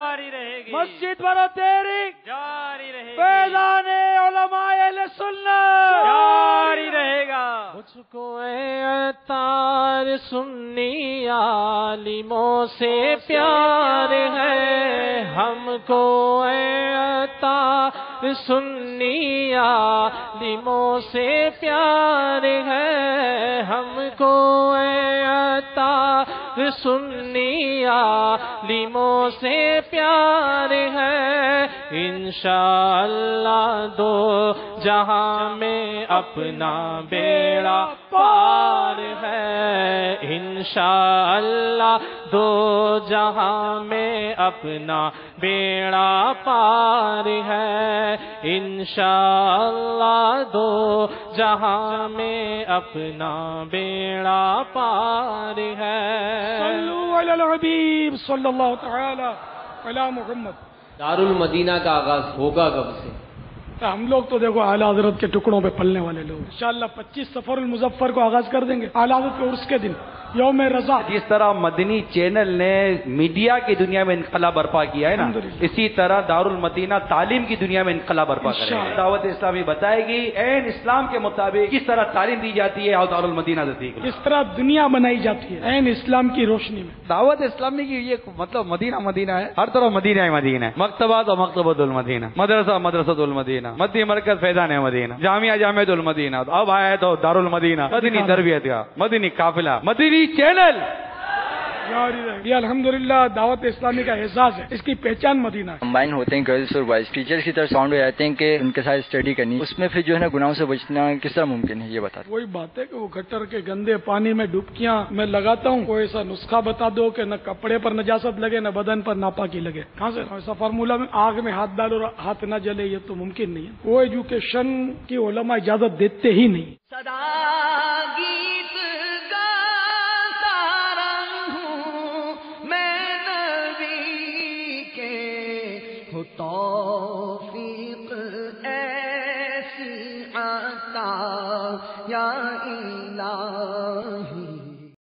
جاری رہے گی، مسجد برو تیری جاری رہے گی، فیضان علماء اہل سنت جاری رہے گا۔ مجھ کو اے عطار سنی عالموں سے پیار ہے، ہم کو اے عطار سنی عالموں سے پیار ہے، ہم کو اے عطار سنی عالموں سے پیار ہے، انشاءاللہ دو جہاں میں اپنا بیڑا پار ہے، انشاءاللہ دو جہاں میں اپنا بیڑا پار ہے، انشاءاللہ دو جہاں میں اپنا بیڑا پار ہے۔ صلو علی الحبیب صلی اللہ تعالی علی محمد۔ دارالمدینہ کا آغاز ہوگا کب سے؟ ہم لوگ تو دیکھو اعلیٰ حضرت کے ٹکڑوں پہ پلنے والے لوگ، انشاءاللہ 25 سفر المظفر کو آغاز کر دیں گے، اعلیٰ حضرت کے عرس کے دن یوم رضا۔ جس طرح مدنی چینل نے میڈیا کی دنیا میں انقلاب برپا کیا ہے نا، اسی طرح دارالمدینہ تعلیم کی دنیا میں انقلاب برپا کرے گا۔ دعوت اسلامی بتائے گی عین اسلام کے مطابق کس طرح تعلیم دی جاتی ہے اور دارالمدینہ سے سیکھ کس طرح دنیا بنائی جاتی ہے عین اسلام کی روشنی میں۔ دعوت اسلامی کی یہ مطلب مدینہ مدینہ ہے، ہر طرف مدینہ ہی مدینہ ہے، مکتبات و مکتبۃ المدینہ، مدرسہ مدرسۃ المدینہ، مدنی مرکز فیضان مدینہ، جامعہ جامعۃ المدینہ، اب آیا تو دارالمدینہ، مدنی تربیت کا مدنی قافلہ، مدنی چینل۔ یہ الحمدللہ دعوت اسلامی کا اعزاز ہے، اس کی پہچان مدینہ ہے۔ کمبائن ہوتے ہیں گرلس اور بوائز، ٹیچرز کی طرف ساؤنڈ ہو جاتے ہیں کہ ان کے ساتھ اسٹڈی کرنی، اس میں پھر جو ہے نا گناہوں سے بچنا کس طرح ممکن ہے یہ بتا دیں۔ وہی بات ہے کہ وہ گٹر کے گندے پانی میں ڈبکیاں میں لگاتا ہوں، کوئی ایسا نسخہ بتا دو کہ نہ کپڑے پر نجاست لگے نہ بدن پر ناپاکی لگے، کہاں سے ایسا فارمولہ میں آگ میں ہاتھ ڈالو اور ہاتھ نہ جلے، یہ تو ممکن نہیں ہے۔ وہ ایجوکیشن کی علماء اجازت دیتے ہی نہیں۔ توفیق ایسی عطا یا